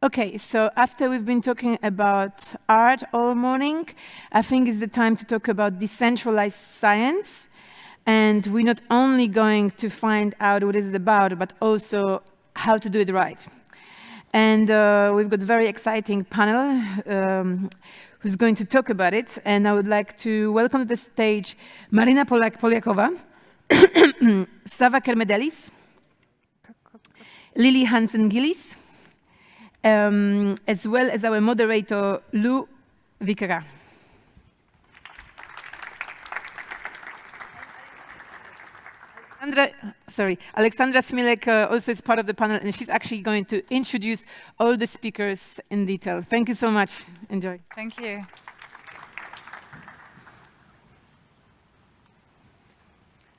Okay, so after we've been talking about art all morning, I think it's the time to talk about decentralized science. And we're not only going to find out what it's about, but also how to do it right. And we've got a very exciting panel who's going to talk about it. And I would like to welcome to the stage Maryna Polyakowa, Savva Kerdemelis, Lilly Hansen-Gillis, as well as our moderator, Viquerat. Aleksandra Smilek also is part of the panel, and she's actually going to introduce all the speakers in detail. Thank you so much. Enjoy. Thank you.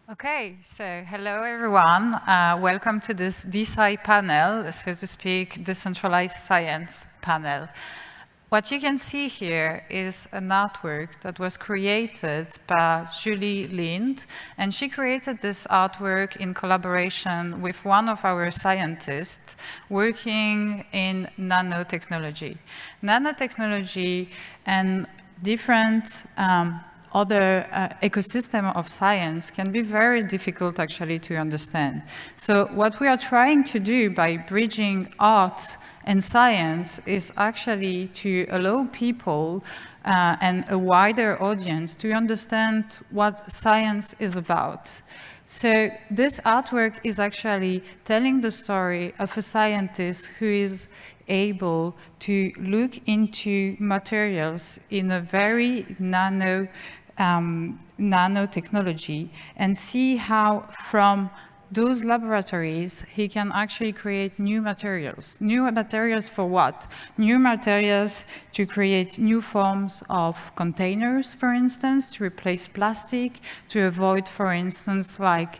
Okay, so hello everyone. Welcome to this Desci panel, so to speak, decentralized science panel. What you can see here is an artwork that was created by Julie Lind, and she created this artwork in collaboration with one of our scientists working in nanotechnology. Nanotechnology and different other ecosystem of science can be very difficult actually to understand. So what we are trying to do by bridging art and science is actually to allow people and a wider audience to understand what science is about. So this artwork is actually telling the story of a scientist who is able to look into materials in a very nanotechnology and see how from those laboratories he can actually create new materials. New materials for what? New materials to create new forms of containers, for instance, to replace plastic, to avoid, for instance, like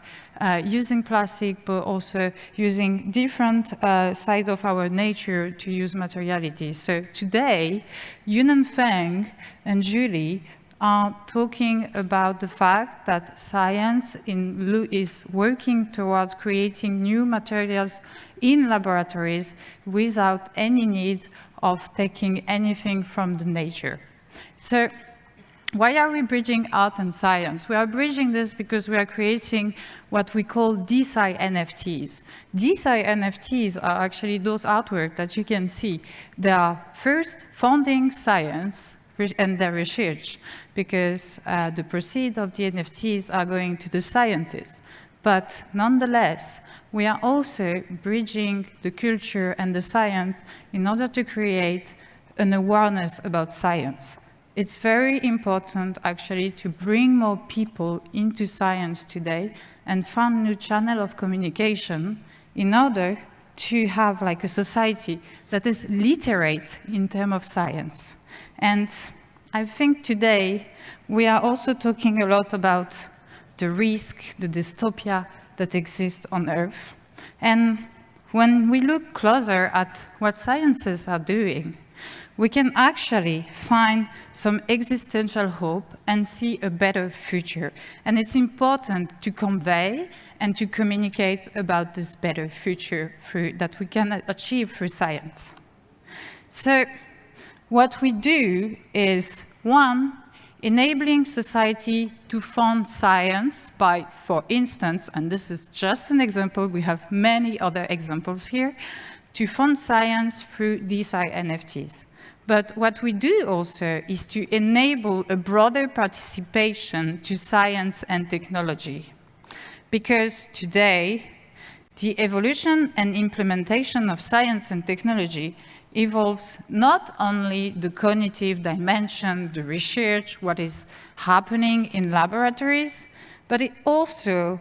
using plastic, but also using different side of our nature to use materiality. So today, Yunan Feng and Julie are talking about the fact that science is working towards creating new materials in laboratories without any need of taking anything from the nature. So why are we bridging art and science? We are bridging this because we are creating what we call Desci NFTs. Desci NFTs are actually those artworks that you can see. They are first funding science and their research, because the proceeds of the NFTs are going to the scientists. But nonetheless, we are also bridging the culture and the science in order to create an awareness about science. It's very important, actually, to bring more people into science today and find new channel of communication in order to have like a society that is literate in terms of science. And I think today we are also talking a lot about the risk, the dystopia that exists on Earth. And when we look closer at what sciences are doing, we can actually find some existential hope and see a better future. And it's important to convey and to communicate about this better future that we can achieve through science. So what we do is, one, enabling society to fund science by, for instance, and this is just an example, we have many other examples here, to fund science through Desci NFTs. But what we do also is to enable a broader participation to science and technology. Because today, the evolution and implementation of science and technology involves not only the cognitive dimension, the research, what is happening in laboratories, but it also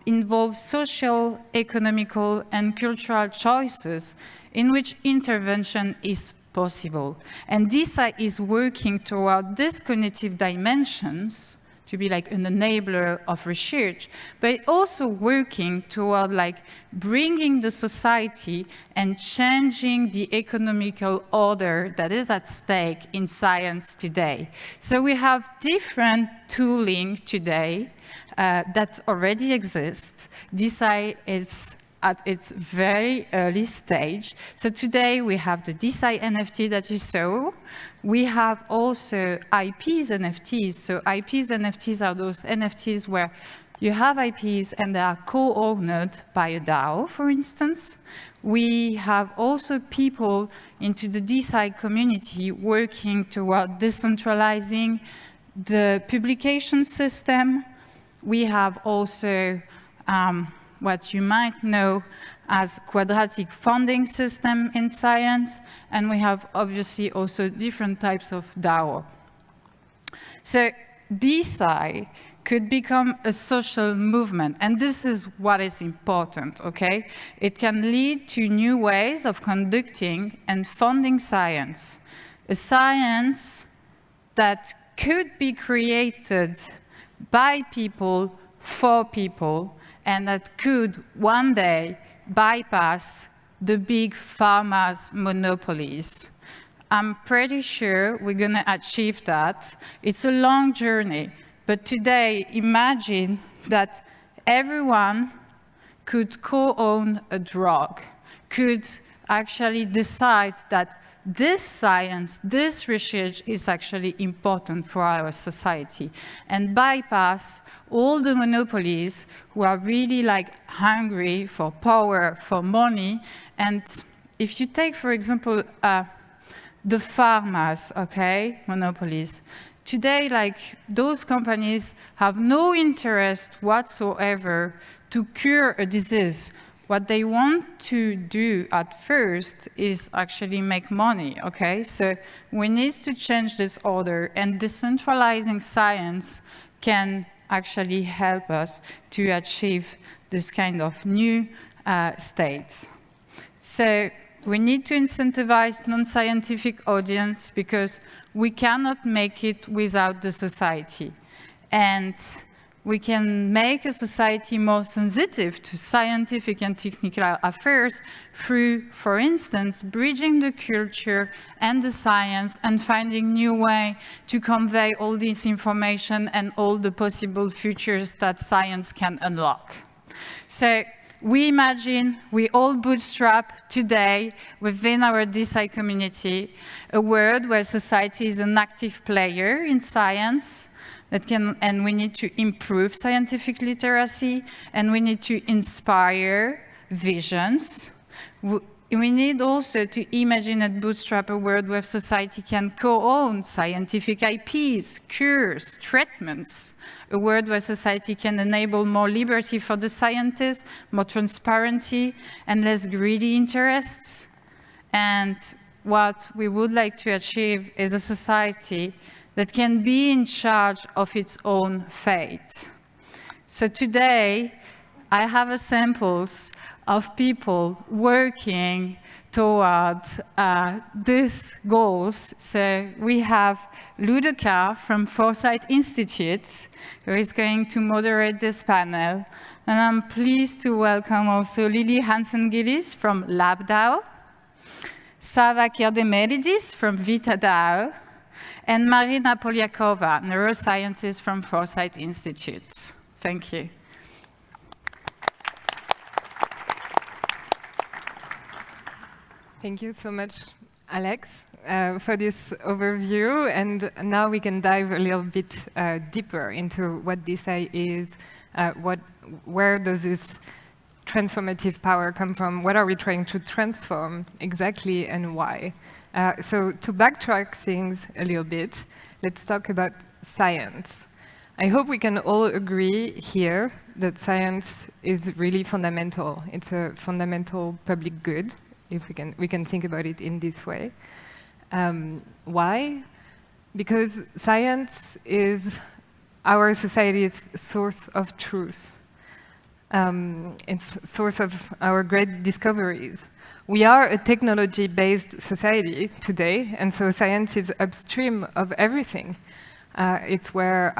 involves social, economical, and cultural choices in which intervention is possible. And Desci is working toward these cognitive dimensions to be like an enabler of research, but also working toward like bringing the society and changing the economical order that is at stake in science today. So we have different tooling today that already exists. Desci is at its very early stage. So today we have the Desci NFT that you saw. We have also IPs NFTs. So IPs NFTs are those NFTs where you have IPs and they are co-owned by a DAO, for instance. We have also people into the Desci community working toward decentralizing the publication system. We have also what you might know as quadratic funding system in science, and we have obviously also different types of DAO. So Desci could become a social movement, and this is what is important, okay? It can lead to new ways of conducting and funding science. A science that could be created by people, for people, and that could one day bypass the big pharma's monopolies. I'm pretty sure we're going to achieve that. It's a long journey, but today, imagine that everyone could co-own a drug, could actually decide that this science, this research is actually important for our society, and bypass all the monopolies who are really like hungry for power, for money. And if you take, for example, the pharmas, okay, monopolies, today, like, those companies have no interest whatsoever to cure a disease. What they want to do at first is actually make money, okay? So we need to change this order, and decentralizing science can actually help us to achieve this kind of new state. So we need to incentivize non-scientific audience because we cannot make it without the society. And we can make a society more sensitive to scientific and technical affairs through, for instance, bridging the culture and the science and finding new ways to convey all this information and all the possible futures that science can unlock. So we imagine we all bootstrap today within our Desci community a world where society is an active player in science, and we need to improve scientific literacy, and we need to inspire visions. We need also to imagine and bootstrap a world where society can co-own scientific IPs, cures, treatments, a world where society can enable more liberty for the scientists, more transparency, and less greedy interests. And what we would like to achieve is a society that can be in charge of its own fate. So today, I have examples of people working towards these goals. So we have Ludoka from Foresight Institute, who is going to moderate this panel. And I'm pleased to welcome also Lilly Hansen-Gillis from LabDAO, Savva Kerdemelis from Vita DAO, and Maryna Polyakowa, neuroscientist from Foresight Institute. Thank you. Thank you so much, Alex, for this overview. And now we can dive a little bit deeper into what Desci is, where does this transformative power come from, what are we trying to transform exactly, and why. So to backtrack things a little bit, let's talk about science. I hope we can all agree here that science is really fundamental. It's a fundamental public good, if we can think about it in this way. Why? Because science is our society's source of truth. It's source of our great discoveries. We are a technology-based society today, and so science is upstream of everything. It's where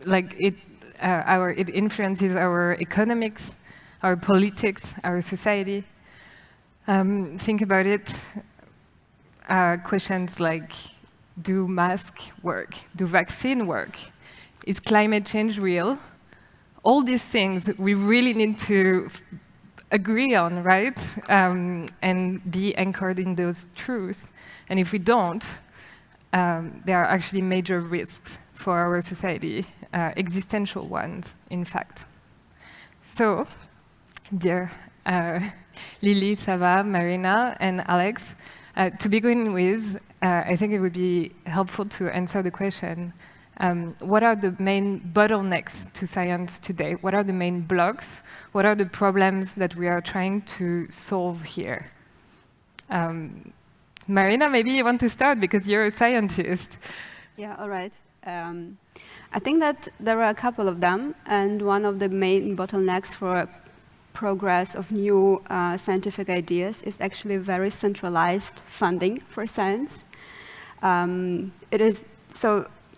it influences our economics, our politics, our society. Think about it. Questions like, do masks work? Do vaccines work? Is climate change real? All these things we really need to agree on, right? And be anchored in those truths. And if we don't, there are actually major risks for our society, existential ones, in fact. So, dear Lilly, Savva, Maryna, and Alex, to begin with, I think it would be helpful to answer the question, what are the main bottlenecks to science today? What are the main blocks? What are the problems that we are trying to solve here? Maryna, maybe you want to start because you're a scientist. Yeah, all right. I think that there are a couple of them, and one of the main bottlenecks for progress of new scientific ideas is actually very centralized funding for science.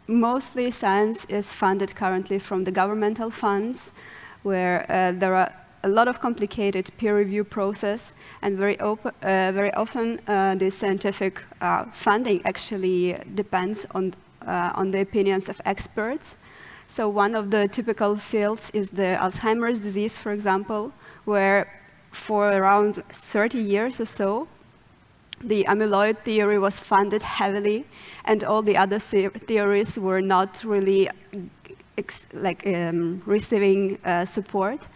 Mostly science is funded currently from the governmental funds, where there are a lot of complicated peer review process, and very often the scientific funding actually depends on the opinions of experts. So one of the typical fields is the Alzheimer's disease, for example, where for around 30 years or so, the amyloid theory was funded heavily, and all the other theories were not really receiving support.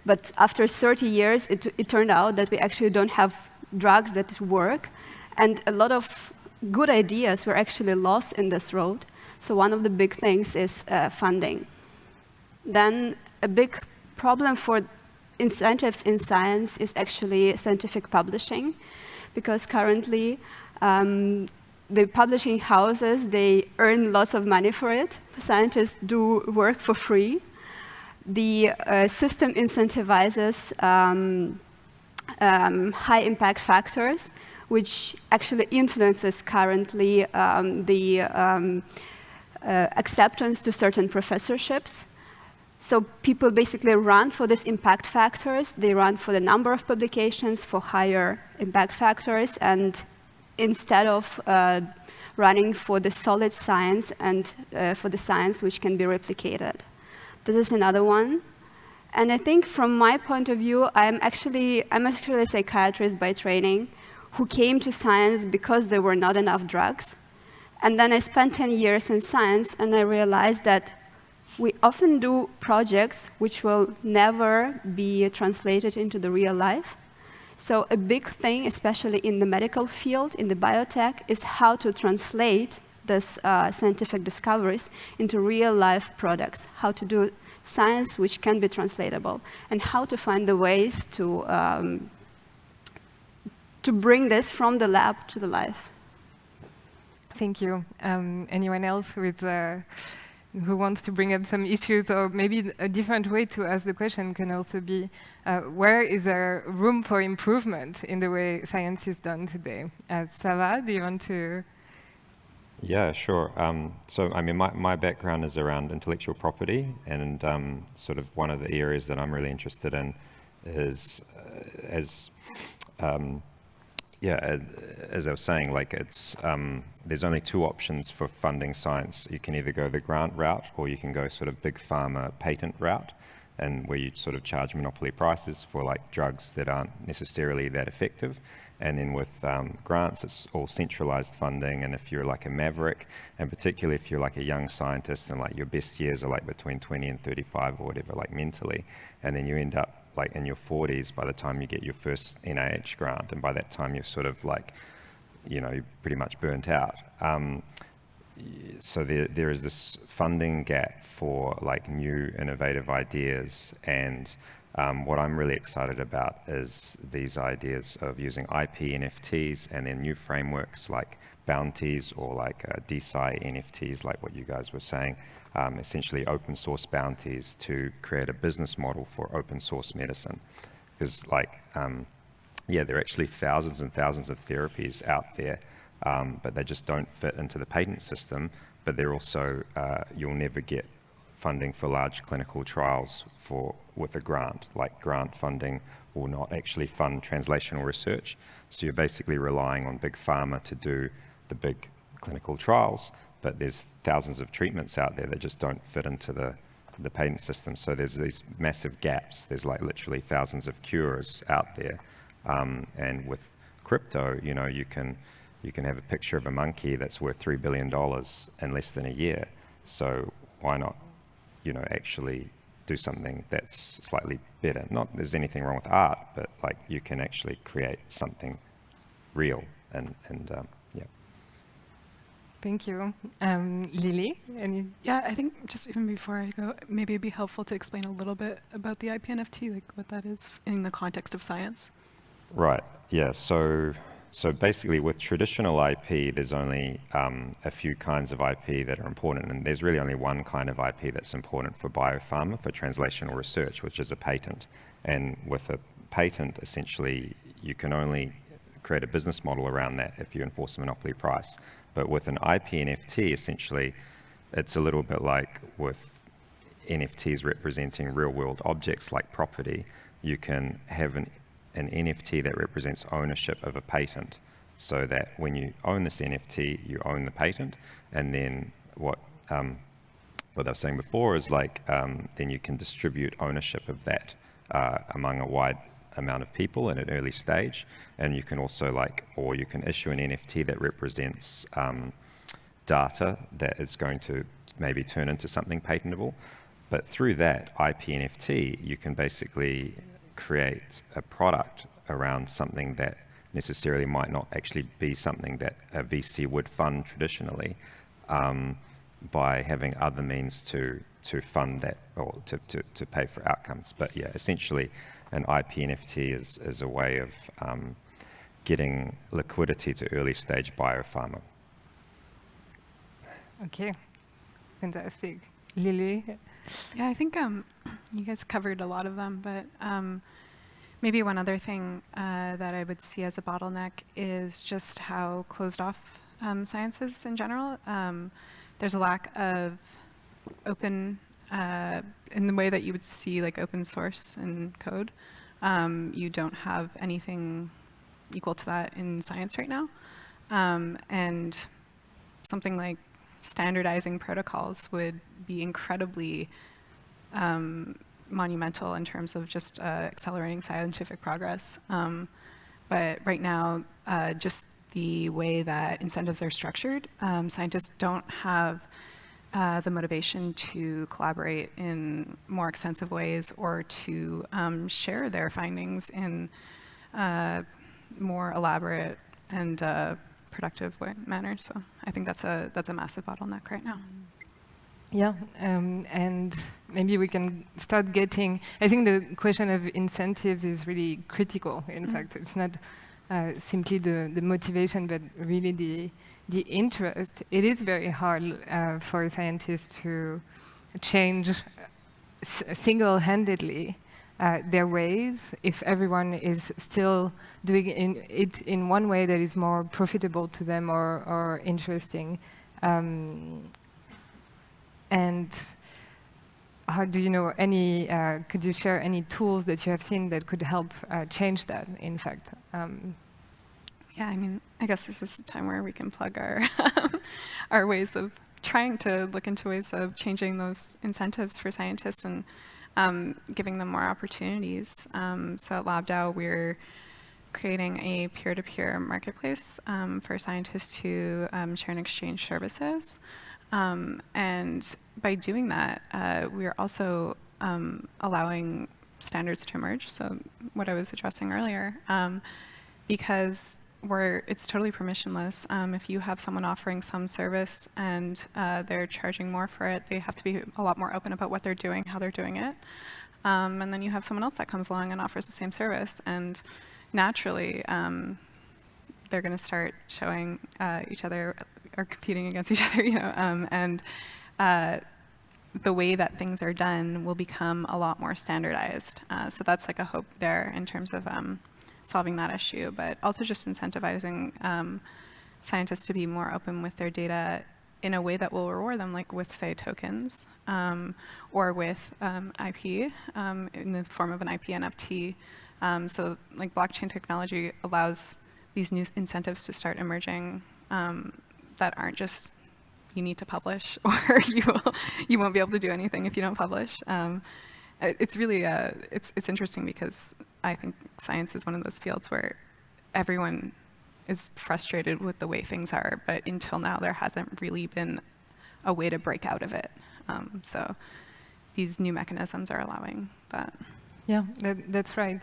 But after 30 years, it turned out that we actually don't have drugs that work, and a lot of good ideas were actually lost in this road. So one of the big things is funding. Then a big problem for incentives in science is actually scientific publishing, because currently the publishing houses, they earn lots of money for it. Scientists do work for free. The system incentivizes high impact factors, which actually influences currently the acceptance to certain professorships. So people basically run for these impact factors. They run for the number of publications, for higher impact factors, and instead of running for the solid science and for the science which can be replicated. This is another one. And I think from my point of view, I'm actually a psychiatrist by training who came to science because there were not enough drugs. And then I spent 10 years in science, and I realized that we often do projects which will never be translated into the real life. So a big thing, especially in the medical field, in the biotech, is how to translate these scientific discoveries into real-life products, how to do science which can be translatable, and how to find the ways to bring this from the lab to the life. Thank you. Anyone else who wants to bring up some issues, or maybe a different way to ask the question can also be, where is there room for improvement in the way science is done today? Savva, do you want to? Yeah, sure. So, I mean, my background is around intellectual property, and sort of one of the areas that I'm really interested in is, as I was saying, like it's there's only two options for funding science. You can either go the grant route, or you can go sort of big pharma patent route, and where you sort of charge monopoly prices for like drugs that aren't necessarily that effective. And then with grants, it's all centralized funding. And if you're like a maverick, and particularly if you're like a young scientist and like your best years are like between 20 and 35 or whatever, like mentally, and then you end up like in your 40s by the time you get your first NIH grant, and by that time you're sort of like, you know, you're pretty much burnt out. So there is this funding gap for like new innovative ideas, and what I'm really excited about is these ideas of using IP NFTs and then new frameworks like bounties or like Desci NFTs, like what you guys were saying, essentially open source bounties to create a business model for open source medicine. Because like, there are actually thousands and thousands of therapies out there, but they just don't fit into the patent system. But they're also, you'll never get funding for large clinical trials with a grant. Like grant funding will not actually fund translational research. So you're basically relying on big pharma to do the big clinical trials, but there's thousands of treatments out there that just don't fit into the the patent system. So there's these massive gaps. There's like literally thousands of cures out there. And with crypto, you know, you can have a picture of a monkey that's worth $3 billion in less than a year. So why not, you know, actually do something that's slightly better? Not there's anything wrong with art, but like you can actually create something real and yeah. Thank you. Lilly, any? Yeah, I think just even before I go, maybe it'd be helpful to explain a little bit about the IP NFT, like what that is in the context of science. Right, yeah, so basically with traditional IP, there's only a few kinds of IP that are important, and there's really only one kind of IP that's important for biopharma, for translational research, which is a patent. And with a patent, essentially, you can only create a business model around that if you enforce a monopoly price. But with an IP NFT, essentially, it's a little bit like with NFTs representing real-world objects like property. You can have an NFT that represents ownership of a patent, so that when you own this NFT, you own the patent. And then what I was saying before is like, then you can distribute ownership of that among a wide amount of people in an early stage. And you can also or you can issue an NFT that represents data that is going to maybe turn into something patentable. But through that IP NFT, you can basically create a product around something that necessarily might not actually be something that a VC would fund traditionally, by having other means to fund that, or to pay for outcomes. But yeah, essentially an IP NFT is a way of getting liquidity to early stage biopharma. Okay, fantastic. Lilly? Yeah, I think you guys covered a lot of them, but maybe one other thing that I would see as a bottleneck is just how closed off science is in general. There's a lack of open, in the way that you would see like open source and code. You don't have anything equal to that in science right now. And something like standardizing protocols would be incredibly monumental in terms of just accelerating scientific progress. But right now, just the way that incentives are structured, scientists don't have the motivation to collaborate in more extensive ways, or to share their findings in more elaborate and productive manner. So I think that's a massive bottleneck right now. Yeah, and maybe we can start getting, I think the question of incentives is really critical. In fact, it's not simply the motivation, but really the interest. It is very hard for scientists to change single-handedly their ways if everyone is still doing it in one way that is more profitable to them or interesting. And how do you know any, could you share any tools that you have seen that could help change that, in fact? Yeah, I mean, I guess this is the time where we can plug our our ways of trying to look into ways of changing those incentives for scientists and giving them more opportunities. So at LabDAO, we're creating a peer-to-peer marketplace for scientists to share and exchange services. And by doing that, we're also allowing standards to emerge. So what I was addressing earlier, because it's totally permissionless. If you have someone offering some service and they're charging more for it, they have to be a lot more open about what they're doing, how they're doing it. And then you have someone else that comes along and offers the same service, and naturally they're going to start showing each other or competing against each other, you know, and the way that things are done will become a lot more standardized. So that's like a hope there in terms of solving that issue, but also just incentivizing scientists to be more open with their data in a way that will reward them, like with, say, tokens, or with IP in the form of an IP NFT. So like blockchain technology allows these new incentives to start emerging that aren't just you need to publish, or you won't be able to do anything if you don't publish. It's really it's interesting because I think science is one of those fields where everyone is frustrated with the way things are, but until now there hasn't really been a way to break out of it. So these new mechanisms are allowing that. Yeah, that's right.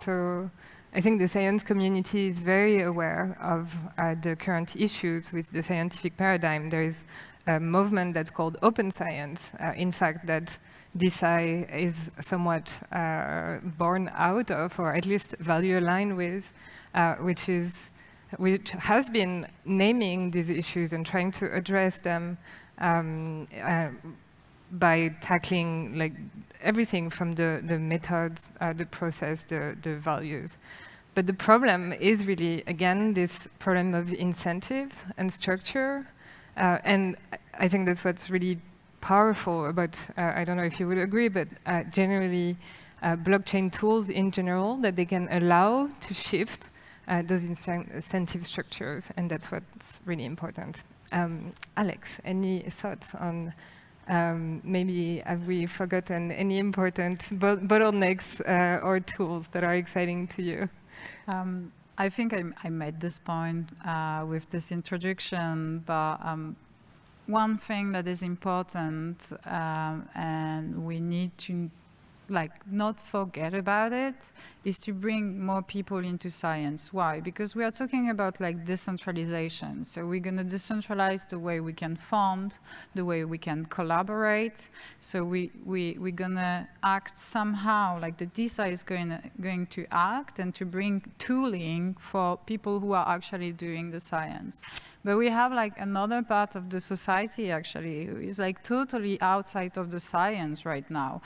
So I think the science community is very aware of the current issues with the scientific paradigm. There is a movement that's called open science, in fact, that Desci is somewhat born out of, or at least value aligned with, which has been naming these issues and trying to address them by tackling like everything from the methods, the process, the values. But the problem is really, again, this problem of incentives and structure. And I think that's what's really powerful about, I don't know if you would agree, but generally blockchain tools in general, that they can allow to shift those incentive structures. And that's what's really important. Alex, any thoughts on maybe have we forgotten any important bottlenecks or tools that are exciting to you? I think I made this point with this introduction, but one thing that is important and we need to not forget about it is to bring more people into science. Why? Because we are talking about decentralization. So we're going to decentralize the way we can fund, the way we can collaborate. So we're going to act somehow like the Desci is going to act and to bring tooling for people who are actually doing the science. But we have another part of the society actually who is totally outside of the science right now.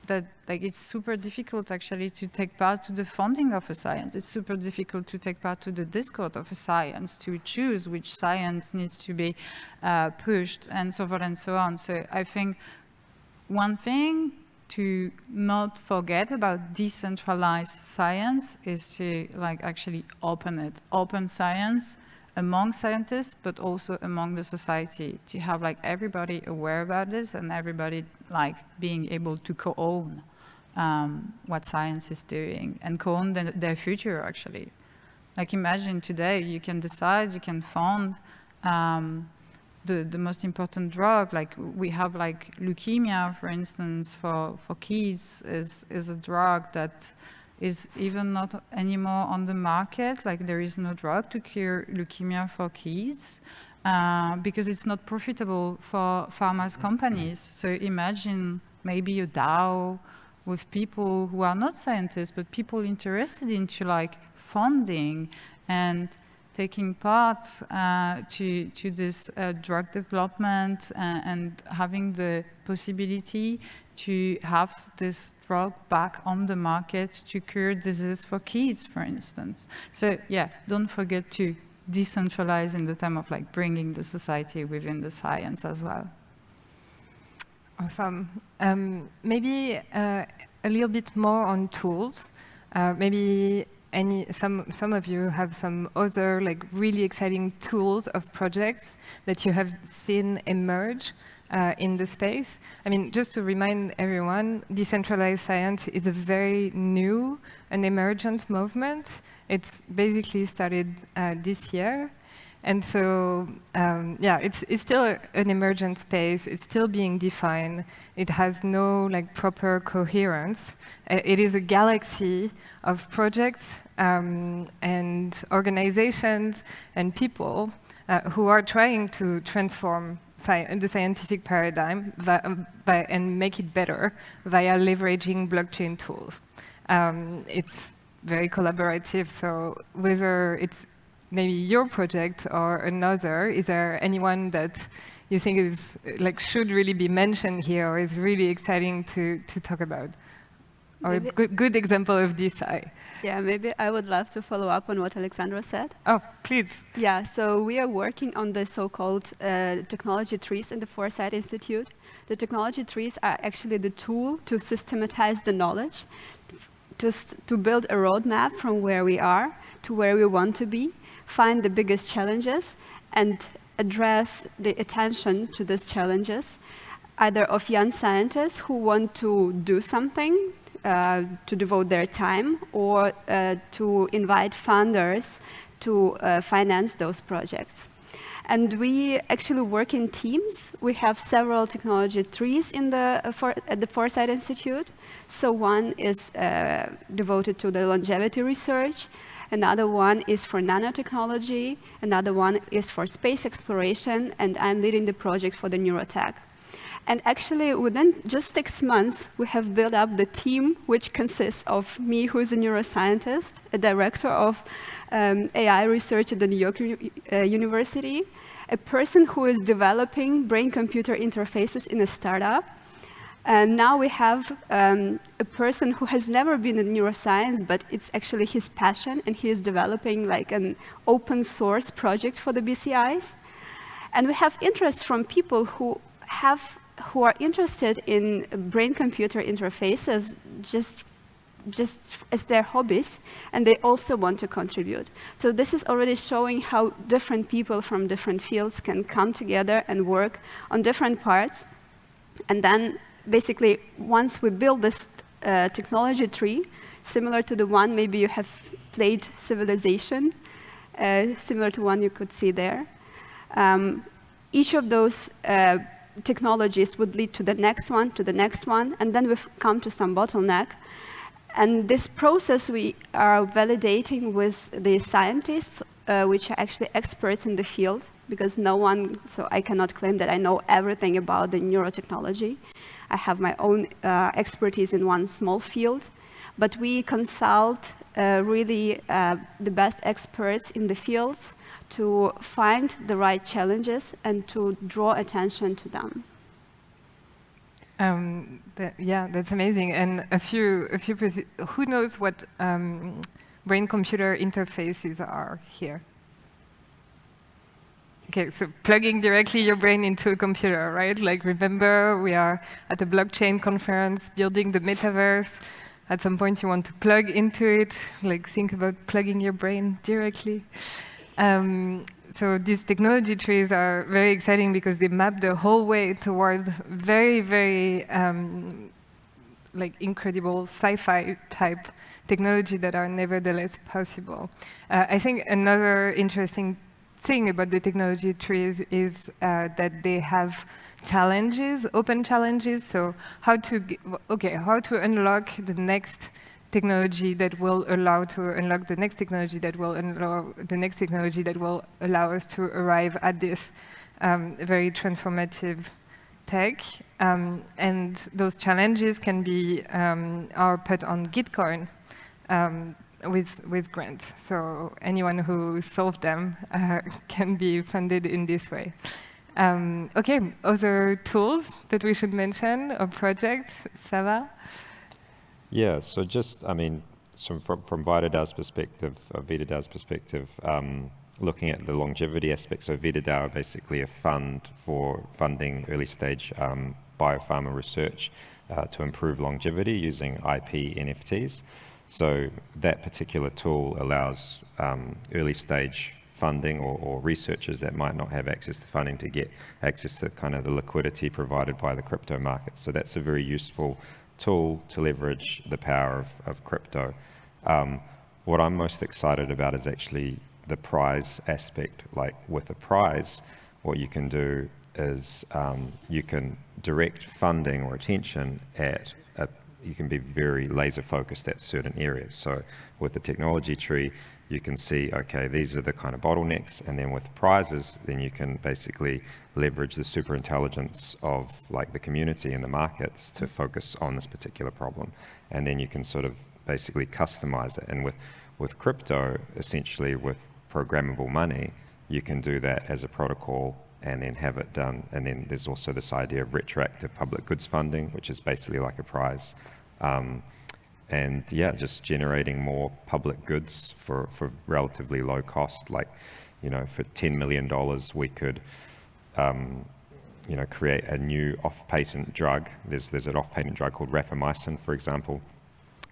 That it's super difficult actually to take part to the funding of a science. It's super difficult to take part to the discourse of a science, to choose which science needs to be pushed, and so forth and so on. So I think one thing to not forget about decentralized science is to actually open science among scientists, but also among the society, to have everybody aware about this and everybody being able to co-own what science is doing and co-own their future actually. Imagine today you can decide, you can fund the most important drug. We have leukemia, for instance, for kids is a drug that is even not anymore on the market. There is no drug to cure leukemia for kids because it's not profitable for pharma companies. So imagine maybe a DAO with people who are not scientists, but people interested into funding and taking part to this drug development and having the possibility to have this drug back on the market to cure disease for kids, for instance. So yeah, don't forget to decentralize in the term of bringing the society within the science as well. Awesome. Maybe a little bit more on tools. Maybe some of you have some other really exciting tools of projects that you have seen emerge in the space. I mean, just to remind everyone, decentralized science is a very new and emergent movement. It's basically started this year. And so, yeah, it's still an emergent space. It's still being defined. It has no proper coherence. It is a galaxy of projects and organizations and people who are trying to transform the scientific paradigm and make it better via leveraging blockchain tools. It's very collaborative, so whether it's maybe your project or another, is there anyone that you think is should really be mentioned here or is really exciting to talk about? Or maybe a good example of Desci? Yeah, maybe I would love to follow up on what Aleksandra said. Oh, please. Yeah, so we are working on the so-called technology trees in the Foresight Institute. The technology trees are actually the tool to systematize the knowledge, to build a roadmap from where we are to where we want to be, find the biggest challenges, and address the attention to these challenges, either of young scientists who want to do something, to devote their time, or to invite funders to finance those projects. And we actually work in teams. We have several technology trees at the Foresight Institute. So one is devoted to the longevity research. Another one is for nanotechnology. Another one is for space exploration. And I'm leading the project for the neurotech. And actually, within just 6 months, we have built up the team, which consists of me, who is a neuroscientist, a director of AI research at the New York University, a person who is developing brain-computer interfaces in a startup. And now we have a person who has never been in neuroscience, but it's actually his passion, and he is developing like an open source project for the BCIs. And we have interest from people who are interested in brain-computer interfaces just as their hobbies, and they also want to contribute. So this is already showing how different people from different fields can come together and work on different parts. And then basically, once we build this technology tree, similar to the one maybe you have played Civilization, similar to one you could see there, each of those technologies would lead to the next one, and then we've come to some bottleneck. And this process we are validating with the scientists, which are actually experts in the field, because so I cannot claim that I know everything about the neurotechnology. I have my own expertise in one small field, but we consult really the best experts in the fields to find the right challenges and to draw attention to them. Yeah, that's amazing. And who knows what brain-computer interfaces are here? Okay, so plugging directly your brain into a computer, right? Like, remember, we are at a blockchain conference, building the metaverse. At some point, you want to plug into it. Like, think about plugging your brain directly. So these technology trees are very exciting because they map the whole way towards very, very like incredible sci-fi type technology that are nevertheless possible. I think another interesting thing about the technology trees is that they have challenges, open challenges. So how to unlock the next technology that will allow to unlock the next technology that will allow the next technology that will allow us to arrive at this very transformative tech. And those challenges can be are put on Gitcoin with grants. So anyone who solved them can be funded in this way. Okay, other tools that we should mention or projects, Savva? Yeah, so just, I mean, from VitaDAO's perspective, VitaDAO's perspective, looking at the longevity aspect, so VitaDAO are basically a fund for funding early stage biopharma research to improve longevity using IP NFTs. So that particular tool allows early stage funding or researchers that might not have access to funding to get access to kind of the liquidity provided by the crypto markets. So that's a very useful tool to leverage the power of crypto. What I'm most excited about is actually the prize aspect. Like with a prize, what you can do is you can direct funding or attention at you can be very laser focused at certain areas. So with the technology tree, you can see, okay, these are the kind of bottlenecks, and then with prizes, then you can basically leverage the super intelligence of like the community and the markets to focus on this particular problem. And then you can sort of basically customize it. And with crypto, essentially with programmable money, you can do that as a protocol and then have it done. And then there's also this idea of retroactive public goods funding, which is basically like a prize. And yeah, just generating more public goods for relatively low cost. Like, you know, for $10 million, we could, you know, create a new off-patent drug. There's an off-patent drug called rapamycin, for example.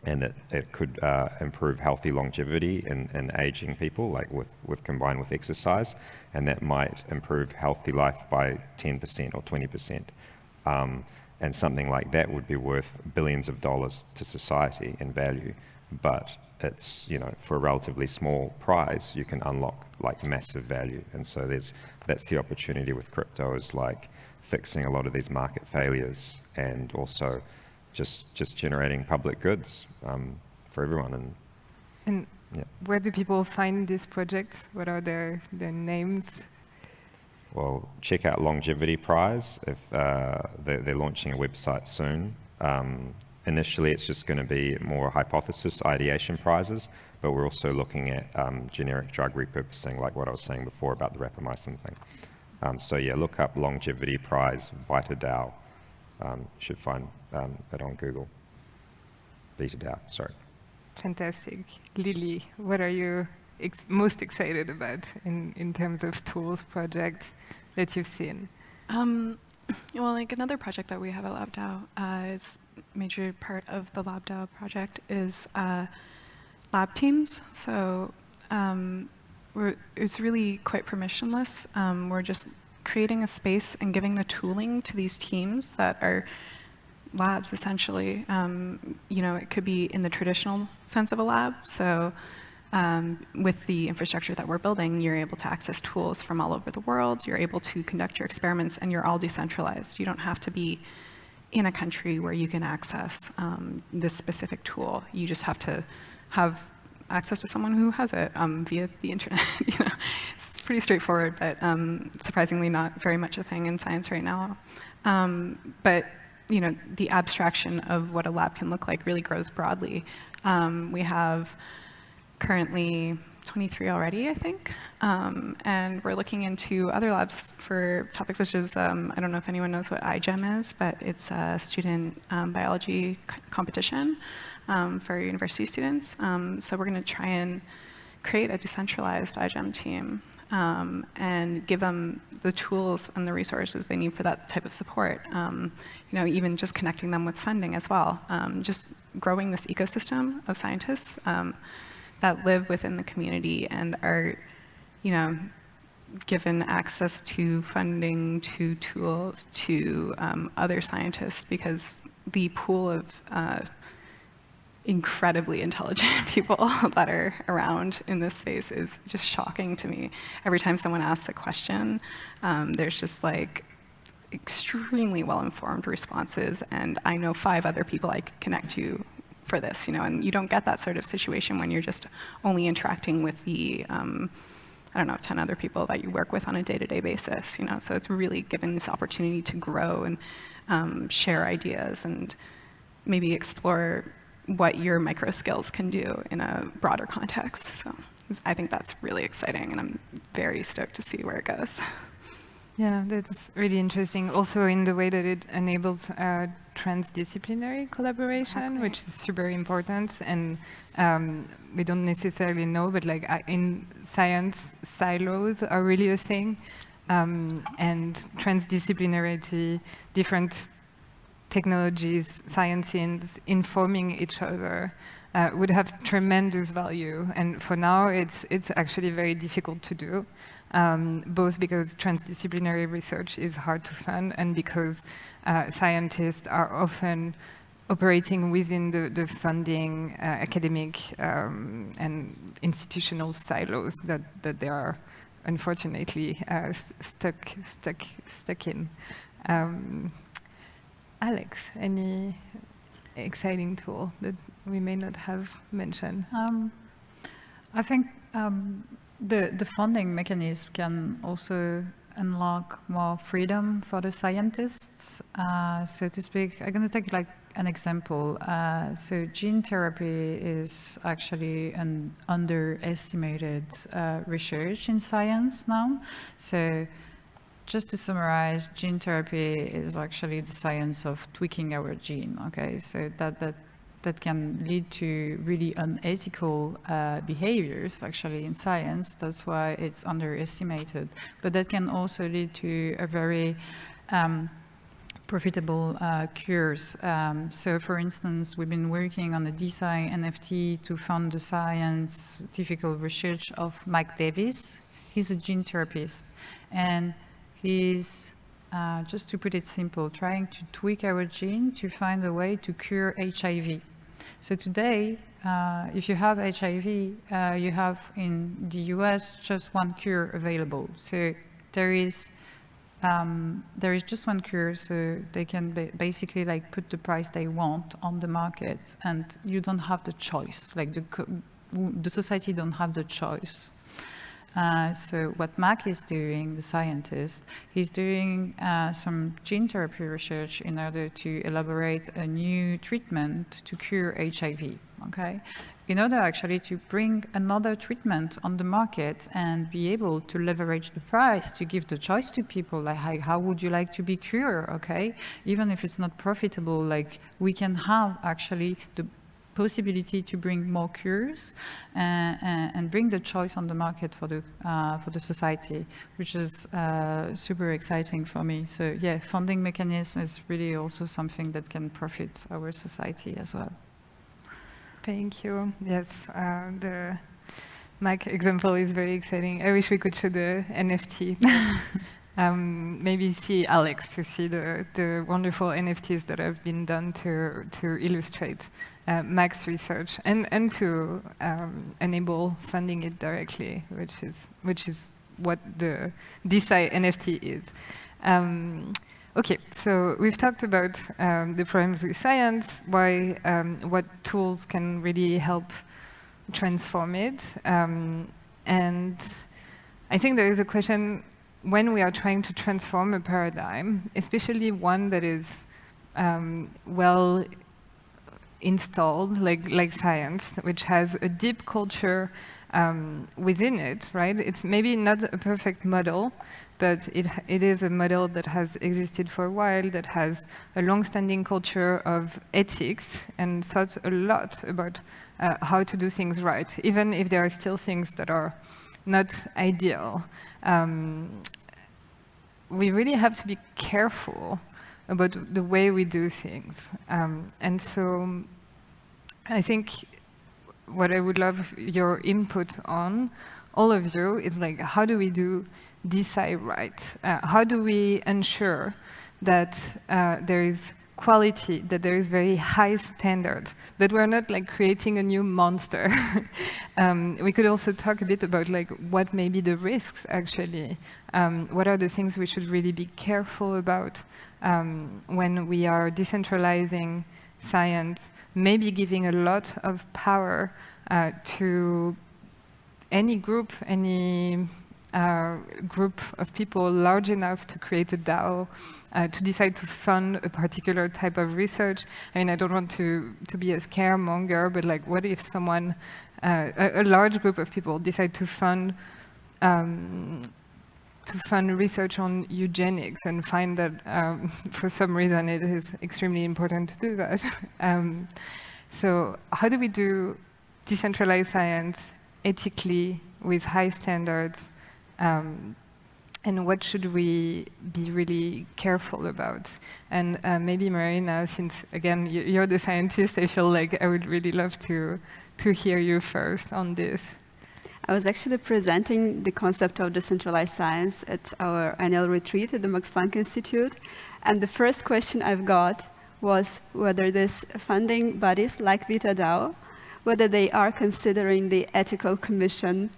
and it could improve healthy longevity in aging people, like with combined with exercise, and that might improve healthy life by 10% or 20%. And something like that would be worth billions of dollars to society in value, but it's, you know, for a relatively small price, you can unlock like massive value. And so that's the opportunity with crypto, is like fixing a lot of these market failures, and also just generating public goods for everyone. And yeah. Where do people find these projects? What are their names? Well, check out Longevity Prize. If they're launching a website soon. Initially, it's just going to be more hypothesis ideation prizes, but we're also looking at generic drug repurposing, like what I was saying before about the rapamycin thing. So yeah, look up Longevity Prize, Vita DAO. You should find it on Google. Vita DAO, sorry. Fantastic. Lilly, what are you most excited about in terms of tools, projects that you've seen? Well, like another project that we have at LabDAO is major part of the LabDAO project is lab teams. So it's really quite permissionless. We're just creating a space and giving the tooling to these teams that are labs, essentially. You know, it could be in the traditional sense of a lab. So with the infrastructure that we're building, you're able to access tools from all over the world. You're able to conduct your experiments, and you're all decentralized. You don't have to be in a country where you can access this specific tool. You just have to have access to someone who has it via the internet. You know, it's pretty straightforward, but surprisingly not very much a thing in science right now. But you know, the abstraction of what a lab can look like really grows broadly. We have currently 23 already, I think, and we're looking into other labs for topics such as, I don't know if anyone knows what iGEM is, but it's a student biology competition for university students. So we're going to try and create a decentralized iGEM team and give them the tools and the resources they need for that type of support. You know, even just connecting them with funding as well. Just growing this ecosystem of scientists that live within the community and are, you know, given access to funding, to tools, to other scientists, because the pool of incredibly intelligent people that are around in this space is just shocking to me. Every time someone asks a question, there's just like extremely well-informed responses, and I know 5 other people I could connect to for this, you know, and you don't get that sort of situation when you're just only interacting with the, I don't know, 10 other people that you work with on a day-to-day basis, you know, so it's really given this opportunity to grow and share ideas and maybe explore what your micro skills can do in a broader context. So I think that's really exciting, and I'm very stoked to see where it goes. Yeah, that's really interesting. Also in the way that it enables transdisciplinary collaboration, Exactly. which is super important. And we don't necessarily know, but like in science, silos are really a thing. And transdisciplinarity, different technologies, sciences informing each other would have tremendous value. And for now, it's actually very difficult to do. Both because transdisciplinary research is hard to fund, and because scientists are often operating within the funding, academic and institutional silos that they are unfortunately stuck in. Alex, any exciting tool that we may not have mentioned? I think the funding mechanism can also unlock more freedom for the scientists, so to speak. I'm going to take like an example. So gene therapy is actually an underestimated research in science now. So just to summarize, gene therapy is actually the science of tweaking our gene. Okay, so that can lead to really unethical behaviors actually in science. That's why it's underestimated. But that can also lead to a very profitable cures. So for instance, we've been working on a Desci NFT to fund the scientific research of Mike Davis. He's a gene therapist, and he's, just to put it simple, trying to tweak our gene to find a way to cure HIV. So today, if you have HIV, you have in the US just one cure available. So there is just one cure, so they can basically like put the price they want on the market, and you don't have the choice. Like the society don't have the choice. So what Mac is doing, the scientist, he's doing some gene therapy research in order to elaborate a new treatment to cure HIV, okay? In order actually to bring another treatment on the market and be able to leverage the price to give the choice to people, like how would you like to be cured, okay? Even if it's not profitable, like we can have actually the possibility to bring more cures and bring the choice on the market for the society, which is super exciting for me. So yeah, funding mechanism is really also something that can profit our society as well. Thank you. Yes, the Mac example is very exciting. I wish we could show the NFT. Maybe see Alex to see the wonderful NFTs that have been done to illustrate Mac's research and to enable funding it directly, which is what the Desci NFT is. Okay, so we've talked about the problems with science, why what tools can really help transform it, and I think there is a question when we are trying to transform a paradigm, especially one that is well installed, like science, which has a deep culture within it, right? It's maybe not a perfect model, but it is a model that has existed for a while, that has a long-standing culture of ethics and thought a lot about how to do things right, even if there are still things that are not ideal. We really have to be careful about the way we do things. And so I think what I would love your input on, all of you, is like, how do we do Desci right? How do we ensure that there is quality, that there is very high standards, that we're not like creating a new monster? We could also talk a bit about like what may be the risks actually. What are the things we should really be careful about when we are decentralizing science, maybe giving a lot of power to any group, group of people large enough to create a DAO, to decide to fund a particular type of research. I mean, I don't want to be a scaremonger, but like, what if someone, a large group of people decide to fund research on eugenics and find that for some reason it is extremely important to do that. So how do we do decentralized science ethically with high standards? And what should we be really careful about? And maybe Maryna, since again you're the scientist, I feel like I would really love to hear you first on this. I was actually presenting the concept of decentralized science at our annual retreat at the Max Planck Institute. And the first question I've got was whether these funding bodies like Vita DAO, whether they are considering the ethical commission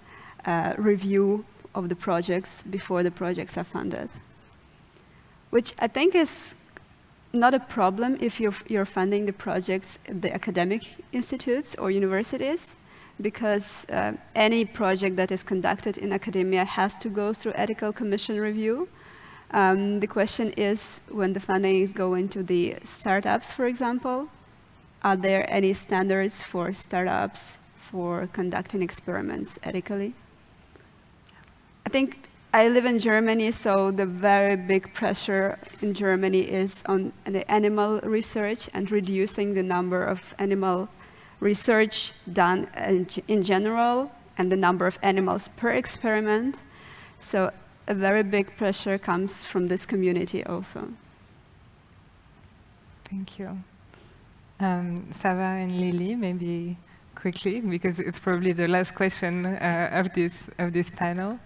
review of the projects before the projects are funded. Which I think is not a problem if you're funding the projects at the academic institutes or universities, because any project that is conducted in academia has to go through ethical commission review. The question is, when the funding is going to the startups, for example, are there any standards for startups for conducting experiments ethically? I think I live in Germany, so the very big pressure in Germany is on the animal research and reducing the number of animal research done in general and the number of animals per experiment. So a very big pressure comes from this community also. Thank you. Savva and Lilly, maybe quickly, because it's probably the last question of this panel.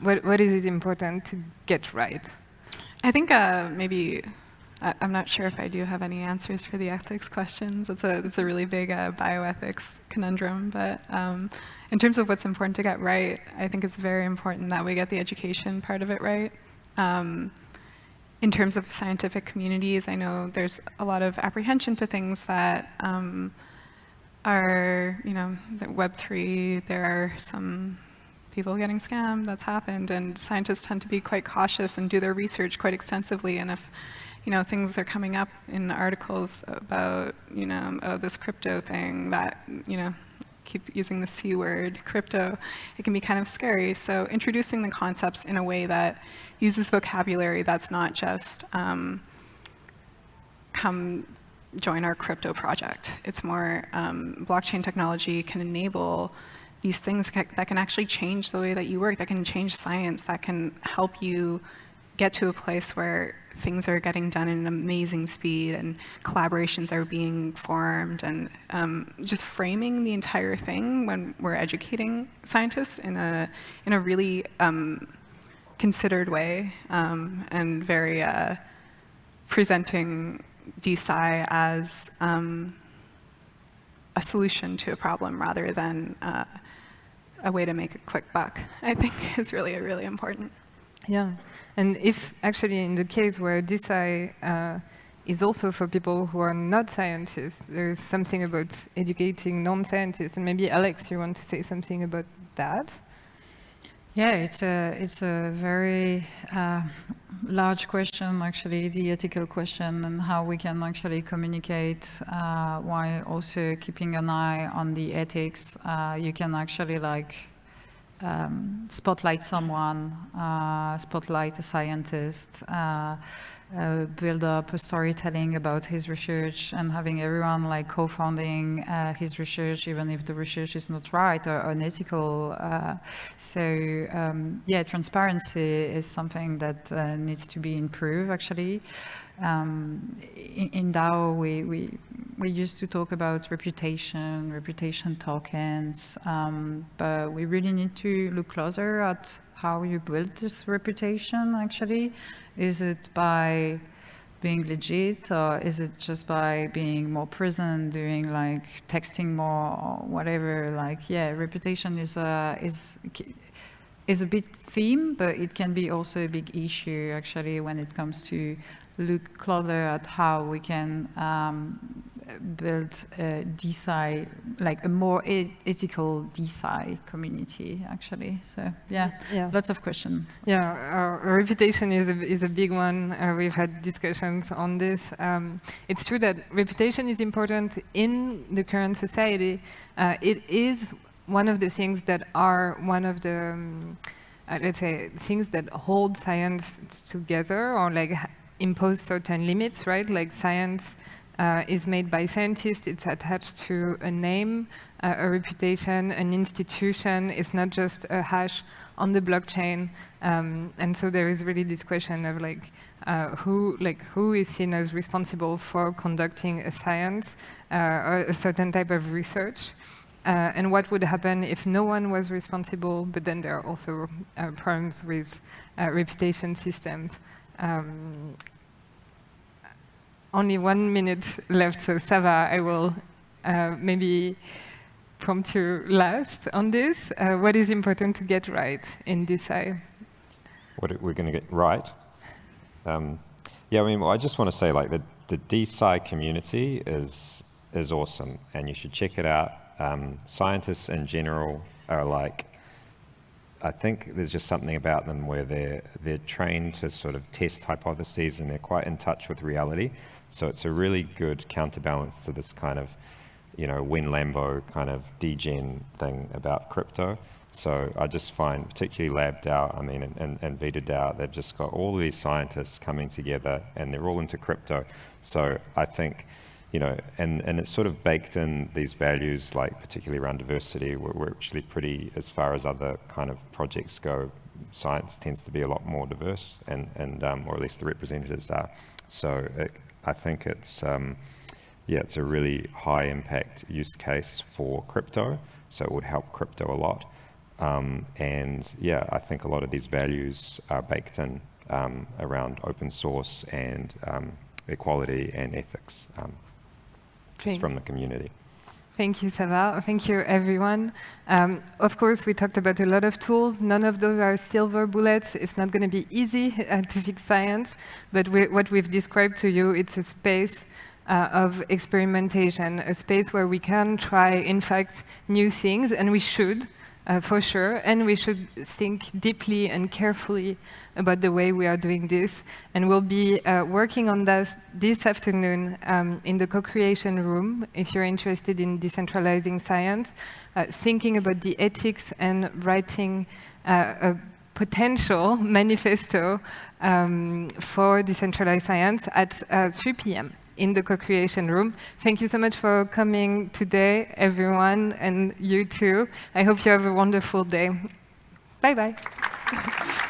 What is it important to get right? I think maybe I'm not sure if I do have any answers for the ethics questions. It's a really big bioethics conundrum. But in terms of what's important to get right, I think it's very important that we get the education part of it right. In terms of scientific communities, I know there's a lot of apprehension to things that are, the Web3. There are some people getting scammed. That's happened, and scientists tend to be quite cautious and do their research quite extensively. And if things are coming up in articles about, oh, this crypto thing that, keep using the C word, crypto, it can be kind of scary. So introducing the concepts in a way that uses vocabulary that's not just come join our crypto project. It's more blockchain technology can enable these things that can actually change the way that you work, that can change science, that can help you get to a place where things are getting done in an amazing speed and collaborations are being formed, and just framing the entire thing when we're educating scientists in a really considered way, and very presenting Desci as a solution to a problem rather than a way to make a quick buck, I think is really, really important. Yeah, and if actually in the case where Desci is also for people who are not scientists, there is something about educating non-scientists, and maybe Alex, you want to say something about that? Yeah, it's a very large question, actually, the ethical question, and how we can actually communicate while also keeping an eye on the ethics. You can actually spotlight someone, spotlight a scientist, build up a storytelling about his research, and having everyone co-founding his research, even if the research is not right or unethical. Yeah, transparency is something that needs to be improved, actually. In DAO, we used to talk about reputation tokens, but we really need to look closer at how you build this reputation, actually. Is it by being legit, or is it just by being more present, doing texting more, or whatever? Yeah, reputation is a big theme, but it can be also a big issue, actually, when it comes to look closer at how we can build a Desci, a more ethical Desci community, actually. So yeah, lots of questions. Yeah, reputation is a big one. We've had discussions on this. It's true that reputation is important in the current society. It is one of the things that are one of the, let's say, things that hold science together, or impose certain limits, right? Science is made by scientists, it's attached to a name, a reputation, an institution. It's not just a hash on the blockchain. And so there is really this question of who is seen as responsible for conducting a science or a certain type of research. And what would happen if no one was responsible? But then there are also problems with reputation systems. Only 1 minute left, so Savva, I will maybe prompt you last on this. What is important to get right in Desci? What we're going to get right? Yeah, I just want to say the Desci community is awesome, and you should check it out. Scientists in general are I think there's just something about them where they're trained to sort of test hypotheses, and they're quite in touch with reality. So it's a really good counterbalance to this kind of, Win Lambo kind of degen thing about crypto. So I just find, particularly Lab DAO, and Vita DAO, they've just got all these scientists coming together, and they're all into crypto. So I think, and it's sort of baked in these values, particularly around diversity. We're actually pretty, as far as other kind of projects go, science tends to be a lot more diverse, and or at least the representatives are. So I think it's it's a really high impact use case for crypto, so it would help crypto a lot. And yeah, I think a lot of these values are baked in around open source and equality and ethics just from the community. Thank you, Savva. Thank you, everyone. Of course, we talked about a lot of tools. None of those are silver bullets. It's not going to be easy to fix science, but what we've described to you, it's a space of experimentation, a space where we can try, in fact, new things, and we should, for sure, and we should think deeply and carefully about the way we are doing this. And we'll be working on this afternoon in the co-creation room, if you're interested in decentralizing science, thinking about the ethics and writing a potential manifesto for decentralized science at 3 p.m. in the co-creation room. Thank you so much for coming today, everyone, and you too. I hope you have a wonderful day. Bye-bye.